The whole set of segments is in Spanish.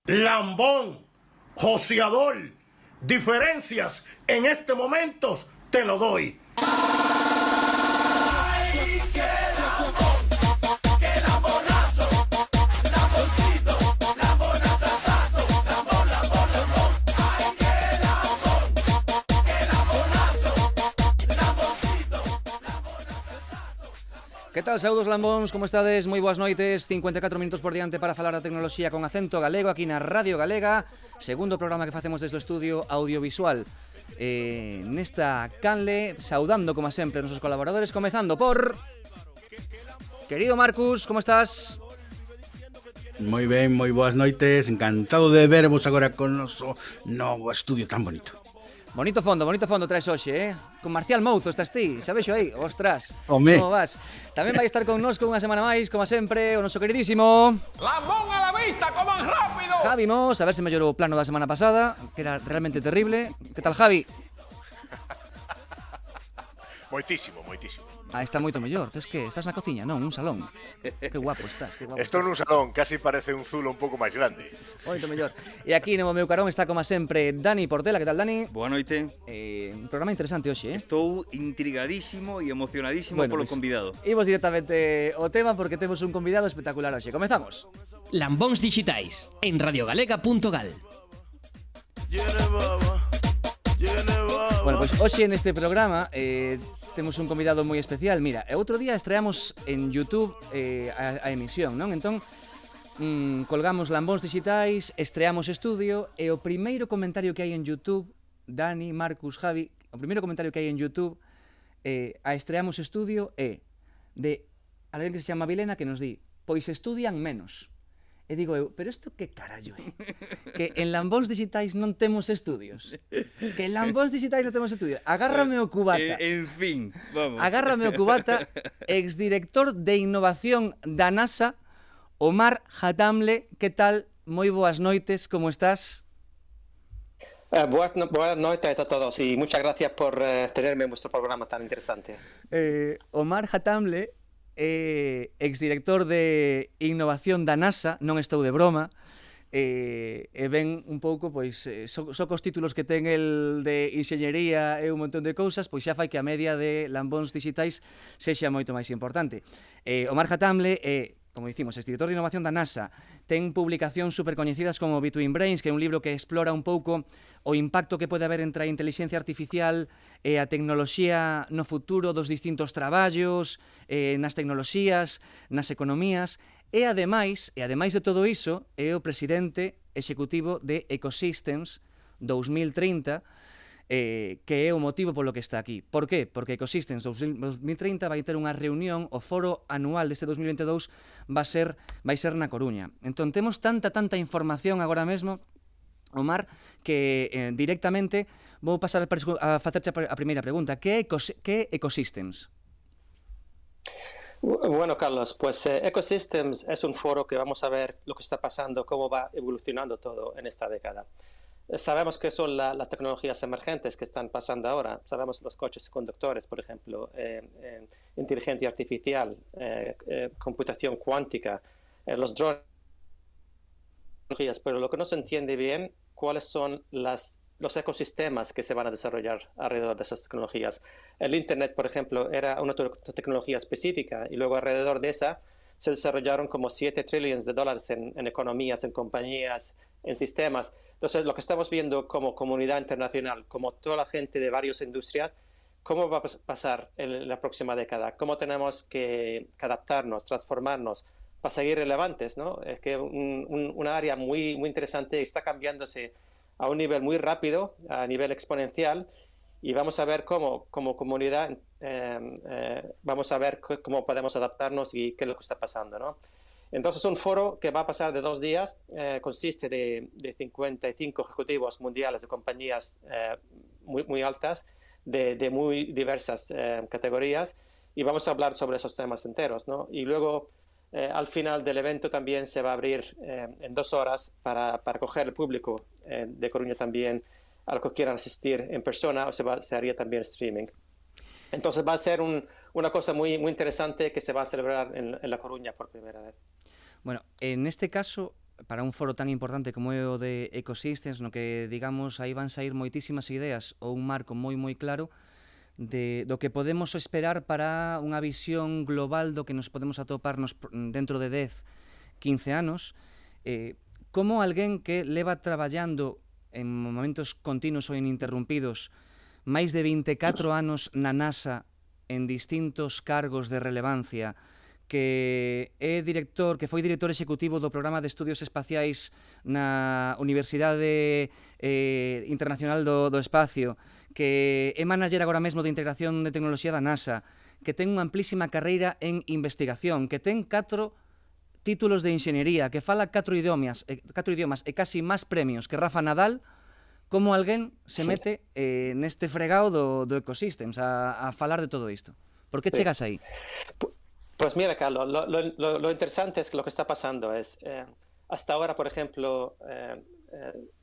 lambón, joseador, diferencias en este momento te lo doy. Que tal, saúdos lambóns, como estades? Moi boas noites, 54 minutos por diante para falar da tecnoloxía con acento galego aquí na Radio Galega, segundo programa que facemos desde o estudio audiovisual. Nesta canle, saudando como sempre a nosos colaboradores, comezando por... Querido Marcus, como estás? Moi ben, moi boas noites, encantado de vervos agora con noso novo estudio tan bonito. Bonito fondo traes hoxe, Con Marcial Mouzo estás ti, xa vexo aí, ostras. Home. Como vas? Tamén vai estar connosco unha semana máis, como sempre, o noso queridísimo... ¡Lambón a la vista, coman rápido! Javi Mos, a ver se mellorou o plano da semana pasada, que era realmente terrible. Que tal, Javi? Moitísimo. Está moito mellor, tes que estás na cociña, non, un salón. Que guapo estás, que guapo. Estou nun salón, casi parece un zulo un pouco máis grande. Moito mellor. E aquí no meu carón está, como sempre, Dani Portela. Que tal, Dani? Boa noite. Un programa interesante hoxe, Estou intrigadísimo e emocionadísimo Bueno, polo pois, convidado. Imos directamente ao tema porque temos un convidado espectacular hoxe. Comezamos. Lambóns dixitais en radiogalega.gal. Bueno, pois hoxe neste programa temos un convidado moi especial. Mira, outro día estreamos en YouTube a emisión, non? Entón, colgamos Lambóns dixitais, estreamos estudio e o primeiro comentario que hai en YouTube, Dani, Marcus, Javi, o primeiro comentario que hai en YouTube a estreamos estudio é de alguén que se chama Vilena que nos di: pois estudian menos. E digo eu, pero isto que carallo é? Que en Lambóns dixitais non temos estudios. Que en Lambóns dixitais non temos estudios. Agárrame o cubata. En fin, vamos. Agárrame o cubata, exdirector de innovación da NASA, Omar Hatamle. Que tal? Moi boas noites, como estás? Buenas noches a todos y muchas gracias por tenerme en vuestro programa tan interesante. Omar Hatamle, exdirector de innovación da NASA, non estou de broma, e ven un pouco, pois, só cos títulos que ten el de enxeñería e un montón de cousas, pois xa fai que a media de Lambóns dixitais sexa moito máis importante. Omar Hatamle como dicimos, exdirector de innovación da NASA, ten publicacións supercoñecidas como Between Brains, que é un libro que explora un pouco o impacto que pode haber entre a inteligencia artificial e a tecnoloxía no futuro dos distintos traballos, nas tecnoloxías, nas economías, e ademais de todo iso, é o presidente executivo de Ecosystems 2030, que é o motivo polo que está aquí. Por qué? Porque Ecosystems 2030 vai ter unha reunión, o foro anual deste 2022 vai ser na Coruña. Entón, temos tanta información agora mesmo, Omar, que directamente vou pasar a facerche a primeira pregunta. Que é Ecosystems? Bueno, Carlos, pues Ecosystems es un foro que vamos a ver lo que está pasando, cómo va evolucionando todo en esta década. Sabemos que son las tecnologías emergentes que están pasando ahora. Sabemos los coches conductores, por ejemplo, inteligencia artificial, computación cuántica, los drones. Pero lo que no se entiende bien, cuáles son los ecosistemas que se van a desarrollar alrededor de esas tecnologías. El Internet, por ejemplo, era una tecnología específica y luego alrededor de esa se desarrollaron como 7 trillones de dólares en economías, en compañías, en sistemas. Entonces, lo que estamos viendo como comunidad internacional, como toda la gente de varias industrias, ¿cómo va a pasar en la próxima década? ¿Cómo tenemos que adaptarnos, transformarnos para seguir relevantes, ¿no? Es que una área muy interesante está cambiándose a un nivel muy rápido, a nivel exponencial, y vamos a ver cómo como comunidad vamos a ver cómo podemos adaptarnos y qué es lo que está pasando, ¿no? Entonces, un foro que va a pasar de 2 días, consiste de 55 ejecutivos mundiales de compañías muy altas, de muy diversas categorías, y vamos a hablar sobre esos temas enteros, ¿no? Y luego, al final del evento también se va a abrir en 2 horas para coger el público de Coruña también, a lo que quieran asistir en persona, o se haría también streaming. Entonces va a ser una cosa muy interesante que se va a celebrar en La Coruña por primera vez. Bueno, en este caso, para un foro tan importante como é o de Ecosystems, no que, digamos, aí van sair moitísimas ideas ou un marco moi claro do que podemos esperar para unha visión global do que nos podemos atopar dentro de 10, 15 anos. Como alguén que leva traballando en momentos continuos ou ininterrumpidos máis de 24 anos na NASA en distintos cargos de relevancia, que foi director executivo do Programa de Estudios Espaciais na Universidade Internacional do Espacio, que é manager agora mesmo de integración de tecnoloxía da NASA, que ten unha amplísima carreira en investigación, que ten 4 títulos de enxeñería, que fala 4 idiomas e casi máis premios que Rafa Nadal. Como alguén se mete neste fregado do Ecosystems a falar de todo isto? Por que chegas aí? Pues mira, Carlos, lo interesante es que lo que está pasando es, hasta ahora, por ejemplo,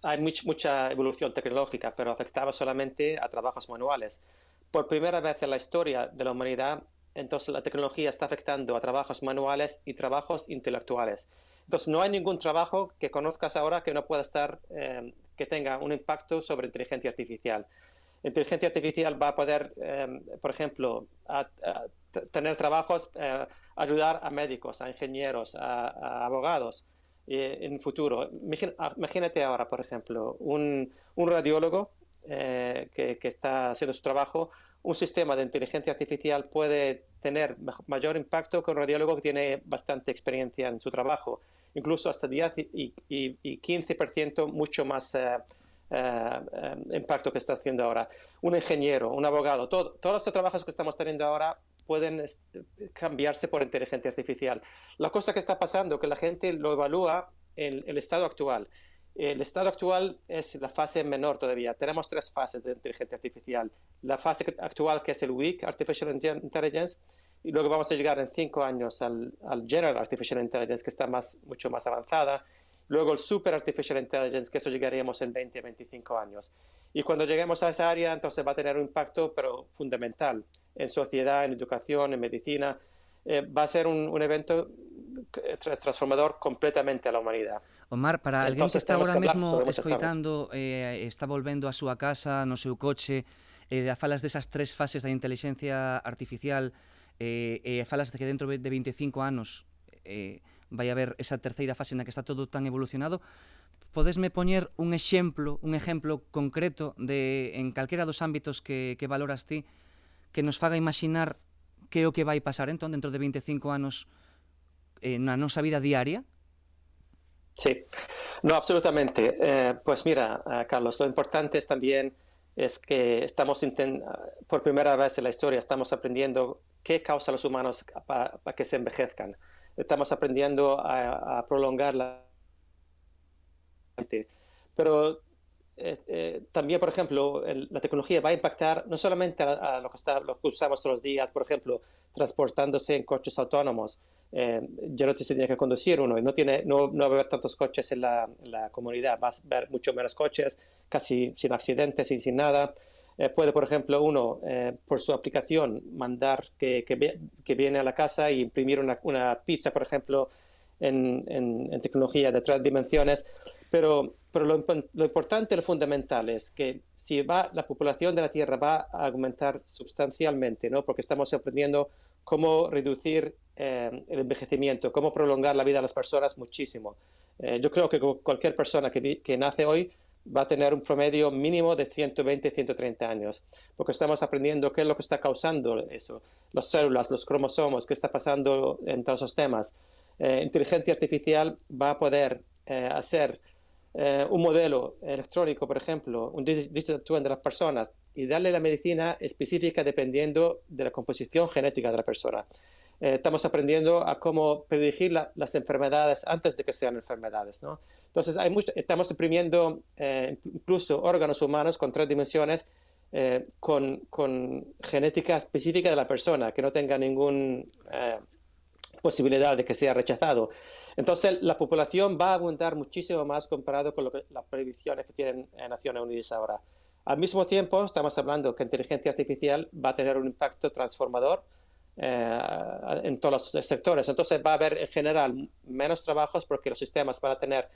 hay mucha evolución tecnológica, pero afectaba solamente a trabajos manuales. Por primera vez en la historia de la humanidad, entonces la tecnología está afectando a trabajos manuales y trabajos intelectuales. Entonces no hay ningún trabajo que conozcas ahora que no pueda estar, que tenga un impacto sobre inteligencia artificial. Inteligencia artificial va a poder, por ejemplo, tener trabajos, ayudar a médicos, a ingenieros, a abogados en el futuro. Imagínate ahora, por ejemplo, un radiólogo que está haciendo su trabajo. Un sistema de inteligencia artificial puede tener mayor impacto que un radiólogo que tiene bastante experiencia en su trabajo, incluso hasta 10 y 15% mucho más impacto que está haciendo ahora. Un ingeniero, un abogado, todos los trabajos que estamos teniendo ahora pueden cambiarse por inteligencia artificial. La cosa que está pasando es que la gente lo evalúa en el estado actual. El estado actual es la fase menor todavía. Tenemos 3 fases de inteligencia artificial. La fase actual, que es el Weak Artificial Intelligence, y luego vamos a llegar en 5 años al General Artificial Intelligence, que está mucho más avanzada. Luego el Super Artificial Intelligence, que eso llegaríamos en 20 a 25 años. Y cuando lleguemos a esa área, entonces va a tener un impacto, pero fundamental, en sociedad, en educación, en medicina. Va a ser un evento transformador completamente a la humanidad. Omar, para alguén que está agora mesmo escoitando, está volvendo a súa casa, no seu coche, falas desas 3 fases da inteligencia artificial, falas de que dentro de 25 anos vai haber esa terceira fase na que está todo tan evolucionado. Podesme poñer un exemplo concreto en calquera dos ámbitos que valoras ti, que nos faga imaginar que é o que vai pasar entón dentro de 25 anos na nosa vida diaria? Sí, no, absolutamente. Pues mira, Carlos, lo importante también es que estamos por primera vez en la historia estamos aprendiendo qué causa a los humanos para que se envejezcan. Estamos aprendiendo a prolongar la vida. Pero también, por ejemplo, la tecnología va a impactar no solamente a lo que usamos todos los días, por ejemplo, transportándose en coches autónomos. Ya no te tiene que conducir uno y no va a haber tantos coches en la comunidad. Vas a ver mucho menos coches, casi sin accidentes y sin nada. Puede, por ejemplo, uno, por su aplicación, mandar que viene a la casa y imprimir una pizza, por ejemplo, en tecnología de 3 dimensiones. Pero lo importante, lo fundamental es que si la población de la Tierra va a aumentar sustancialmente, ¿no? Porque estamos aprendiendo cómo reducir el envejecimiento, cómo prolongar la vida de las personas muchísimo. Yo creo que cualquier persona que nace hoy va a tener un promedio mínimo de 120, 130 años, porque estamos aprendiendo qué es lo que está causando eso, las células, los cromosomos, qué está pasando en todos esos temas. Inteligencia artificial va a poder hacer un modelo electrónico, por ejemplo, un digital twin de las personas y darle la medicina específica dependiendo de la composición genética de la persona. Estamos aprendiendo a cómo predecir las enfermedades antes de que sean enfermedades, ¿no? Entonces, estamos imprimiendo incluso órganos humanos con 3 dimensiones con genética específica de la persona, que no tenga ninguna posibilidad de que sea rechazado. Entonces, la población va a abundar muchísimo más comparado con las previsiones que tienen Naciones Unidas ahora. Al mismo tiempo, estamos hablando que inteligencia artificial va a tener un impacto transformador en todos los sectores. Entonces va a haber en general menos trabajos porque los sistemas van a tener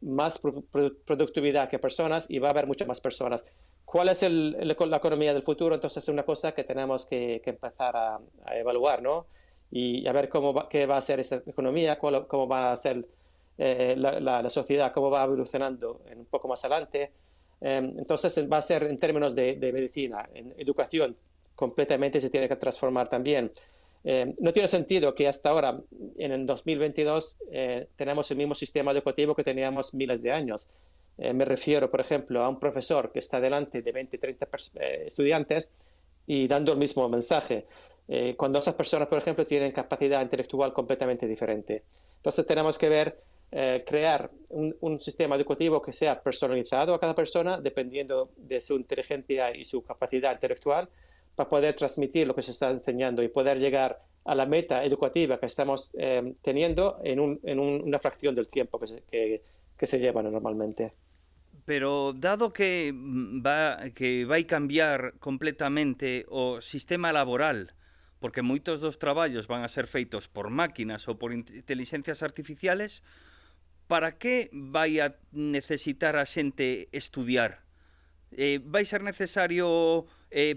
más productividad que personas y va a haber muchas más personas. ¿Cuál es la economía del futuro? Entonces es una cosa que tenemos que empezar a evaluar, ¿no? Y a ver qué va a ser esa economía, cómo va a ser la sociedad, cómo va evolucionando un poco más adelante. Entonces va a ser en términos de medicina, en educación, completamente se tiene que transformar también. No tiene sentido que hasta ahora, en el 2022, tenemos el mismo sistema educativo que teníamos miles de años. Me refiero, por ejemplo, a un profesor que está delante de 20, 30 estudiantes y dando el mismo mensaje, cuando esas personas, por ejemplo, tienen capacidad intelectual completamente diferente. Entonces tenemos que ver, crear un sistema educativo que sea personalizado a cada persona, dependiendo de su inteligencia y su capacidad intelectual, para poder transmitir lo que se está enseñando y poder llegar a la meta educativa que estamos teniendo en una fracción del tiempo que se lleva normalmente. Pero dado que vai cambiar completamente o sistema laboral, porque moitos dos traballos van a ser feitos por máquinas ou por inteligencias artificiales, para que vai a necesitar a xente estudiar? Vai ser necesario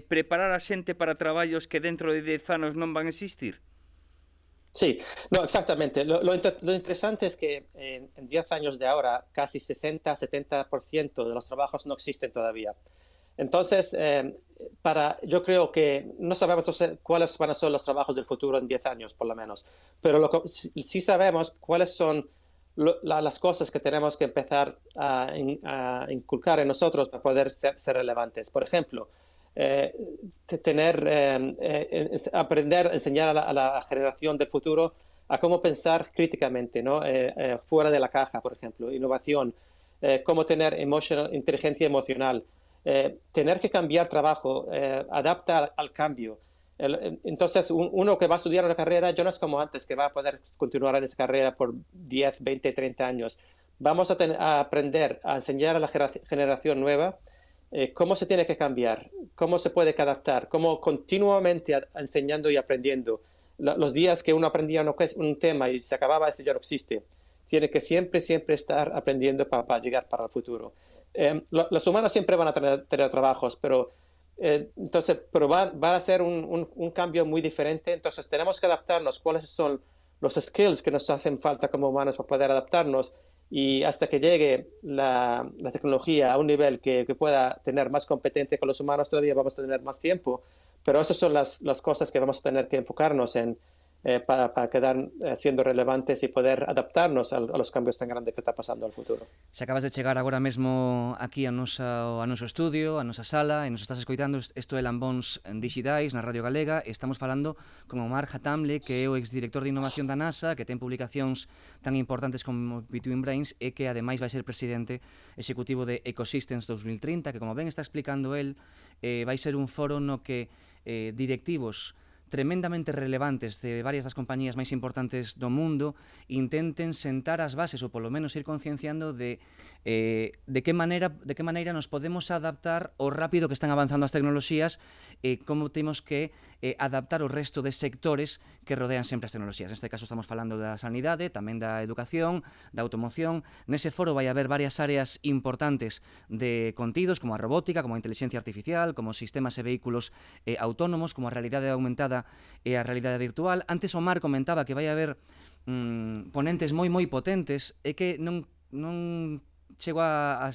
preparar a xente para traballos que dentro de 10 anos non van a existir? Sí, no, exactamente. Lo interesante es que en 10 años de ahora, casi 60-70% de los trabajos no existen todavía. Entonces, yo creo que no sabemos cuáles van a ser los trabajos del futuro en 10 años, por lo menos, pero sí sabemos cuáles son las cosas que tenemos que empezar a inculcar en nosotros para poder ser relevantes. Por ejemplo, aprender a enseñar a la generación del futuro a cómo pensar críticamente, ¿no? Fuera de la caja, por ejemplo, innovación, cómo tener inteligencia emocional, tener que cambiar trabajo, adapta al cambio. Entonces, uno que va a estudiar una carrera ya no es como antes, que va a poder continuar en esa carrera por 10, 20, 30 años. Vamos a aprender a enseñar a la generación nueva cómo se tiene que cambiar, cómo se puede adaptar, cómo continuamente enseñando y aprendiendo. Los días que uno aprendía un tema y se acababa, ese ya no existe. Tiene que siempre estar aprendiendo para llegar para el futuro. Los humanos siempre van a tener trabajos, pero va a ser un cambio muy diferente. Entonces tenemos que adaptarnos. ¿Cuáles son los skills que nos hacen falta como humanos para poder adaptarnos? Y hasta que llegue la tecnología a un nivel que pueda tener más competencia con los humanos, todavía vamos a tener más tiempo. Pero esas son las cosas que vamos a tener que enfocarnos en para quedar siendo relevantes y poder adaptarnos a los cambios tan grandes que está pasando al futuro. Se acabas de chegar agora mesmo aquí a noso estudio, a nosa sala, e nos estás escoitando. Isto é Lambóns Digitais na Radio Galega. Estamos falando con Omar Hatamle, que é o exdirector de innovación da NASA, que ten publicacións tan importantes como Between Brains e que ademais vai ser presidente executivo de Ecosystems 2030, que como ben está explicando el, vai ser un foro no que directivos tremendamente relevantes de varias das compañías máis importantes do mundo intenten sentar as bases ou polo menos ir concienciando de que maneira nos podemos adaptar ao rápido que están avanzando as tecnoloxías e como temos que adaptar o resto de sectores que rodean sempre as tecnoloxías. Neste caso estamos falando da sanidade, tamén da educación, da automoción. Nese foro vai haber varias áreas importantes de contidos, como a robótica, como a inteligencia artificial, como sistemas e vehículos autónomos, como a realidade aumentada e a realidade virtual. Antes Omar comentaba que vai haber ponentes moi potentes e que non chego a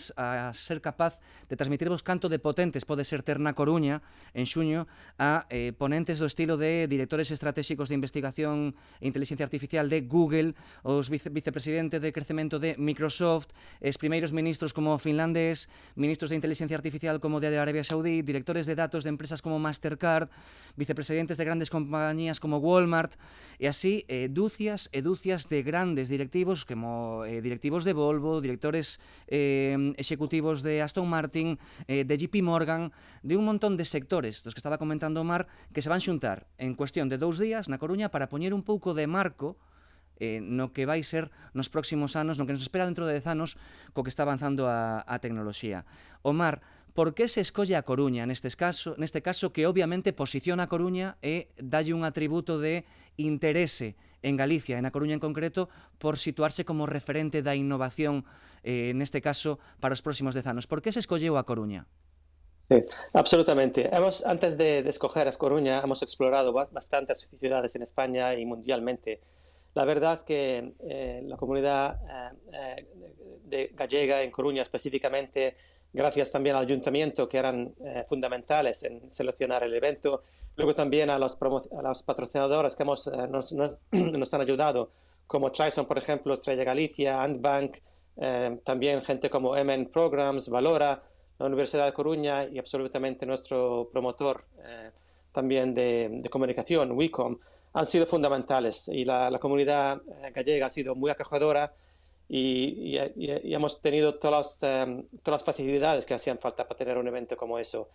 ser capaz de transmitirvos canto de potentes pode ser ter na Coruña en xuño a ponentes do estilo de directores estratégicos de investigación e inteligencia artificial de Google, os vicepresidente de crecemento de Microsoft, os primeiros ministros como finlandés, ministros de inteligencia artificial como de Arabia Saudí, directores de datos de empresas como Mastercard, vicepresidentes de grandes compañías como Walmart, e así dúcias e dúcias de grandes directivos como directivos de Volvo, directores executivos de Aston Martin, de JP Morgan, de un montón de sectores dos que estaba comentando Omar, que se van xuntar en cuestión de 2 días na Coruña para poñer un pouco de marco no que vai ser nos próximos anos, no que nos espera dentro de 10 anos co que está avanzando a tecnoloxía. Omar, por que se escolle a Coruña neste caso que obviamente posiciona a Coruña e dalle un atributo de interese en Galicia, e na Coruña en concreto, por situarse como referente da innovación, neste caso, para os próximos 10 anos. Por que se escolleu a Coruña? Sí, absolutamente. Antes de escoger a Coruña, hemos explorado bastantes ciudades en España y mundialmente. La verdad es que la comunidad de gallega en Coruña específicamente, gracias también al ayuntamiento, que eran fundamentales en seleccionar el evento, luego también a los patrocinadores que nos han ayudado, como Trison, por ejemplo, Estrella Galicia, Antbank, también gente como MN Programs, Valora, la Universidad de Coruña y absolutamente nuestro promotor también de comunicación, Wicom, han sido fundamentales, y la comunidad gallega ha sido muy acogedora y hemos tenido todas las facilidades que hacían falta para tener un evento como eso.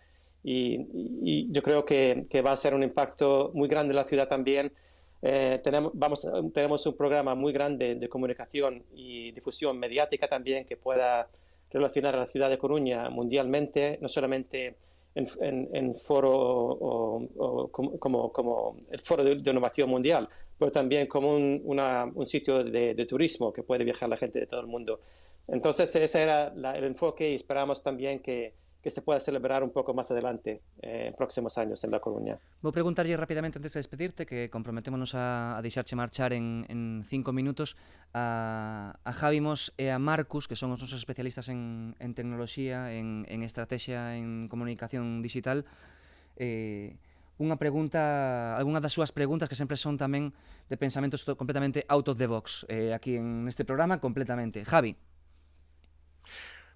Y yo creo que va a ser un impacto muy grande en la ciudad también. Tenemos un programa muy grande de comunicación y difusión mediática también que pueda relacionar a la ciudad de Coruña mundialmente, no solamente en foro como el foro de innovación mundial, pero también como un sitio de turismo que puede viajar la gente de todo el mundo. Entonces ese era el enfoque, y esperamos también que se pueda celebrar un poco más adelante, en próximos años en La Coruña. Vou preguntarlle rapidamente antes de despedirte, que comprometémonos a deixarche marchar en 5 minutos, a Javi Mos e a Marcus, que son os nosos especialistas en tecnoloxía, en estrategia, en comunicación digital. Unha pregunta, algunha das súas preguntas que sempre son tamén de pensamentos completamente out of the box, aquí neste programa, completamente. Javi.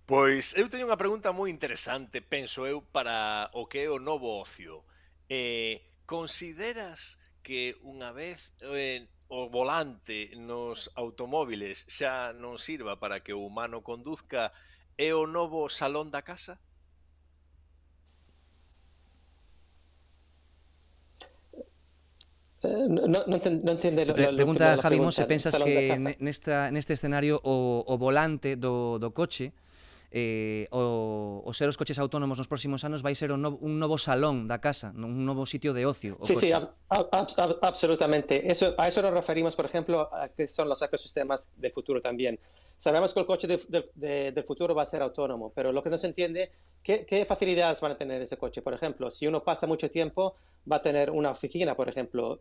Pois eu teño unha pregunta moi interesante, penso eu, para o que é o novo ocio. Consideras que unha vez o volante nos automóviles xa non sirva para que o humano conduzca, é o novo salón da casa? No entiende Pregunta Javi Mos se pensas salón de que casa. neste escenario o volante do coche, o ser os coches autónomos nos próximos anos vai ser un novo salón da casa, un novo sitio de ocio. Sí, absolutamente. A eso nos referimos, por ejemplo, a que son los ecosistemas del futuro también. Sabemos que el coche del futuro va a ser autónomo, pero lo que no se entiende, ¿qué facilidades van a tener ese coche? Por ejemplo, si uno pasa mucho tiempo, va a tener una oficina, por ejemplo.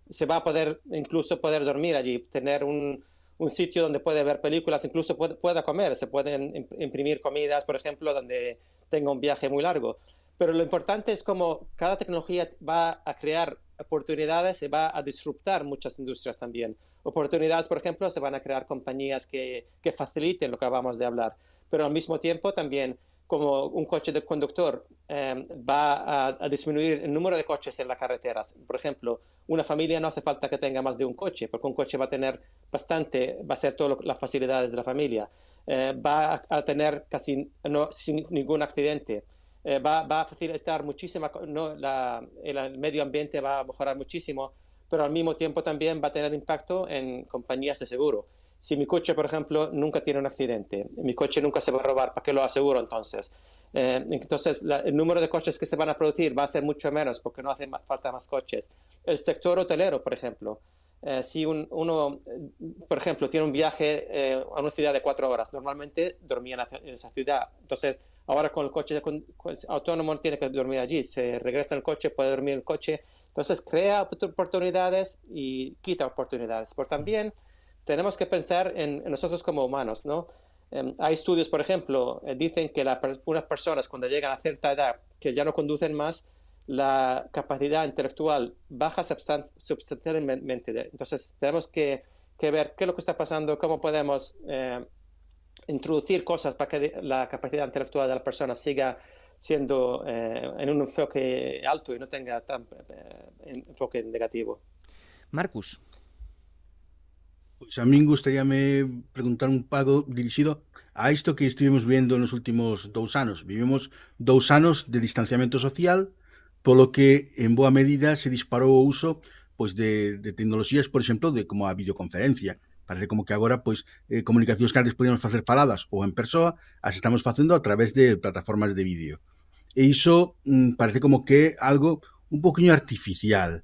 Se va a poder incluso dormir allí, tener un sitio donde puede ver películas, incluso pueda comer. Se pueden imprimir comidas, por ejemplo, donde tenga un viaje muy largo. Pero lo importante es cómo cada tecnología va a crear oportunidades y va a disruptar muchas industrias también. Oportunidades, por ejemplo, se van a crear compañías que faciliten lo que acabamos de hablar. Pero al mismo tiempo también, como un coche de conductor va a disminuir el número de coches en las carreteras. Por ejemplo, una familia no hace falta que tenga más de un coche, porque un coche va a tener va a hacer todas las facilidades de la familia. Va a tener sin ningún accidente. Va a facilitar muchísimo, el medio ambiente va a mejorar muchísimo, pero al mismo tiempo también va a tener impacto en compañías de seguro. Si mi coche, por ejemplo, nunca tiene un accidente, mi coche nunca se va a robar, ¿para qué lo aseguro entonces? Entonces, el número de coches que se van a producir va a ser mucho menos porque no hace falta más coches. El sector hotelero, por ejemplo, si uno, por ejemplo, tiene un viaje a una ciudad de 4 horas, normalmente dormía en esa ciudad. Entonces, ahora con el coche autónomo no tiene que dormir allí, se regresa en el coche, puede dormir en el coche. Entonces, crea oportunidades y quita oportunidades. Pero también tenemos que pensar en nosotros como humanos, ¿no? Hay estudios, por ejemplo, dicen que unas personas cuando llegan a cierta edad que ya no conducen más, la capacidad intelectual baja sustancialmente. Entonces tenemos que ver qué es lo que está pasando, cómo podemos introducir cosas para que la capacidad intelectual de la persona siga siendo en un enfoque alto y no tenga tan enfoque negativo. Marcus. Pois a min gustaríame preguntar un pago dirixido a isto que estivemos vendo nos últimos 2 anos. Vivimos 2 anos de distanciamento social, polo que en boa medida se disparou o uso pois de tecnoloxías, por exemplo, como a videoconferencia, Parece como que agora, pois, comunicacións que antes podíamos facer faladas ou en persoa, as estamos facendo a través de plataformas de vídeo. E iso parece como que é algo un poquinho artificial.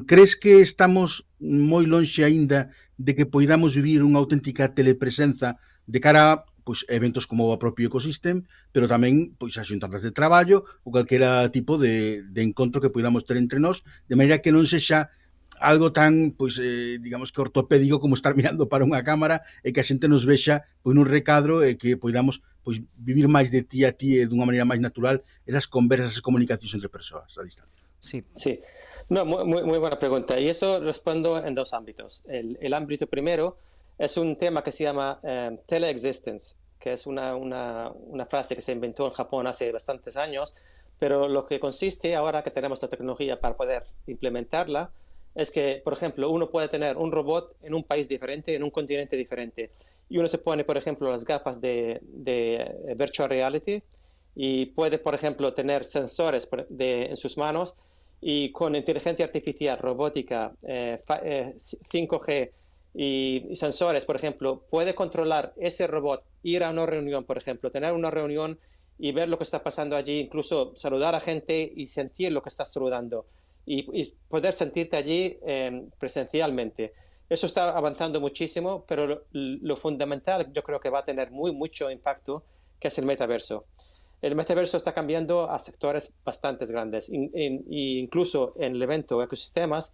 Crees que estamos moi lonxe aínda de que poidamos vivir unha auténtica telepresenza de cara a pois, eventos como o propio Ecosystem, pero tamén pois, as xuntanzas de traballo ou calquera tipo de encontro que poidamos ter entre nós, de maneira que non sexa algo tan, pois, digamos que ortopédico como estar mirando para unha cámara e que a xente nos vexa pois, nun recadro e que poidamos pois, vivir máis de ti a ti e dunha maneira máis natural esas conversas e comunicacións entre persoas a distancia. Sí. Sí, no, muy buena pregunta. Y eso respondo en dos ámbitos. El ámbito primero es un tema que se llama teleexistence, que es una frase que se inventó en Japón hace bastantes años, pero lo que consiste ahora que tenemos la tecnología para poder implementarla es que, por ejemplo, uno puede tener un robot en un país diferente, en un continente diferente, y uno se pone, por ejemplo, las gafas de virtual reality y puede, por ejemplo, tener sensores en sus manos y con inteligencia artificial, robótica, 5G y sensores, por ejemplo, puede controlar ese robot, ir a una reunión, por ejemplo, tener una reunión y ver lo que está pasando allí, incluso saludar a gente y sentir lo que estás saludando y poder sentirte allí presencialmente. Eso está avanzando muchísimo, pero lo fundamental yo creo que va a tener mucho impacto, que es el metaverso. El metaverso está cambiando a sectores bastante grandes. Incluso en el evento Ecosistemas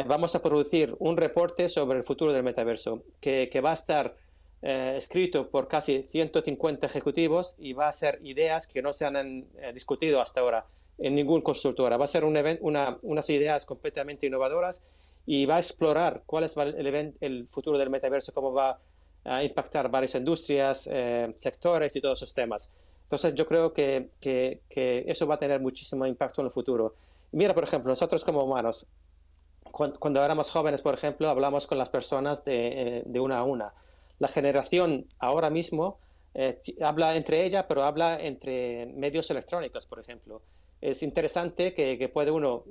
vamos a producir un reporte sobre el futuro del metaverso que va a estar escrito por casi 150 ejecutivos y va a ser ideas que no se han discutido hasta ahora en ningún consultora. Va a ser unas ideas completamente innovadoras y va a explorar cuál es el futuro del metaverso, cómo va a impactar varias industrias, sectores y todos esos temas. Entonces yo creo que eso va a tener muchísimo impacto en el futuro. Mira, por ejemplo, nosotros como humanos, cuando éramos jóvenes, por ejemplo, hablamos con las personas de una a una. La generación ahora mismo habla entre ella, pero habla entre medios electrónicos, por ejemplo. Es interesante que puede uno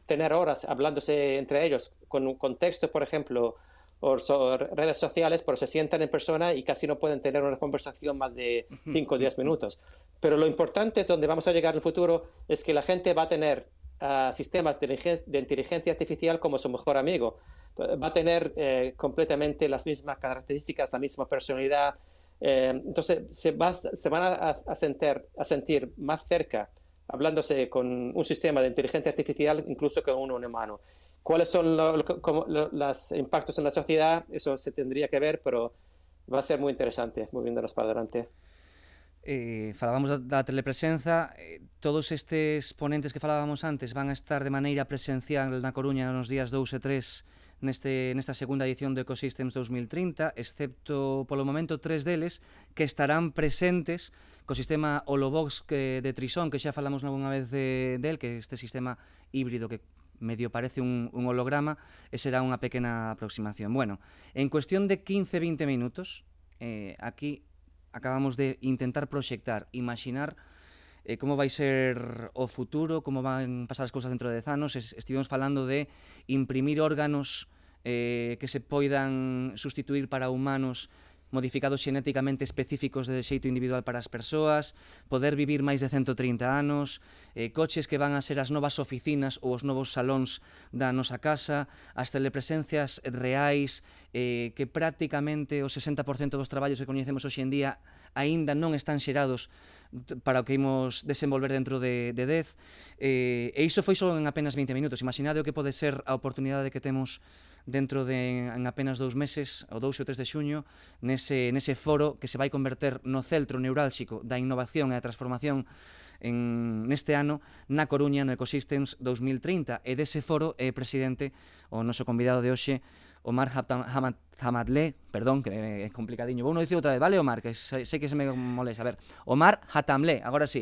tener horas hablándose entre ellos con un contexto, por ejemplo, o redes sociales, pero se sientan en persona y casi no pueden tener una conversación más de 5 o 10 minutos. Pero lo importante es donde vamos a llegar en el futuro es que la gente va a tener sistemas de inteligencia artificial como su mejor amigo. Va a tener completamente las mismas características, la misma personalidad. Entonces se van a sentir más cerca hablándose con un sistema de inteligencia artificial incluso con un humano. ¿Cuáles son los impactos en la sociedad? Eso se tendría que ver, pero va a ser muy interesante moviéndonos para adelante. Falábamos da telepresenza, todos estes ponentes que falábamos antes van a estar de maneira presencial na Coruña nos días 2 e 3 nesta segunda edición do Ecosystems 2030, excepto polo momento 3 deles que estarán presentes co sistema Holobox de Trisón, que xa falamos algunha vez del, que este sistema híbrido que medio parece un holograma, e será unha pequena aproximación. Bueno, en cuestión de 15-20 minutos, aquí acabamos de intentar proxectar, imaginar como vai ser o futuro, como van pasar as cousas dentro de 10 anos. Estivemos falando de imprimir órganos que se poidan sustituir para humanos modificados xenéticamente específicos de xeito individual para as persoas, poder vivir máis de 130 anos, coches que van a ser as novas oficinas ou os novos salóns da nosa casa, as telepresencias reais, que prácticamente o 60% dos traballos que coñecemos hoxe en día aínda non están xerados para o que imos desenvolver dentro de 10. E iso foi só en apenas 20 minutos. Imaginade o que pode ser a oportunidade que temos dentro de en apenas 2 meses, o 2 ou 3 de xuño, nese foro que se vai converter no centro neurálxico da innovación e da transformación neste ano na Coruña, no Ecosystems 2030. E dese foro é presidente o noso convidado de hoxe, Omar Hatamleh, perdón, que é complicadiño. Vou non dicir outra vez, vale, Omar? Que sei que se me molesta. A ver, Omar Hatamleh, agora sí.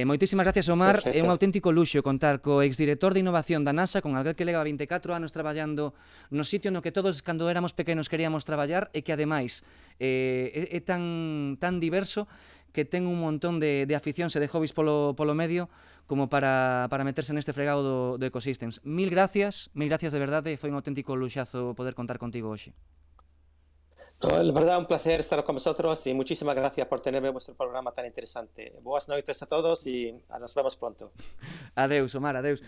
Moitísimas gracias, Omar. Perfecto. É un auténtico luxo contar co exdirector de innovación da NASA, con alguén que leva 24 anos traballando no sitio no que todos, cando éramos pequenos, queríamos traballar, e que, ademais, é tan diverso que ten un montón de aficións e de hobbies polo medio como para meterse neste fregado do Ecosystems. Mil gracias de verdade, foi un auténtico luxazo poder contar contigo hoxe. No, la verdad, un placer estar con vosotros y muchísimas gracias por tenerme en vuestro programa tan interesante. Buenas noches a todos y nos vemos pronto. Adeus, Omar, adeus.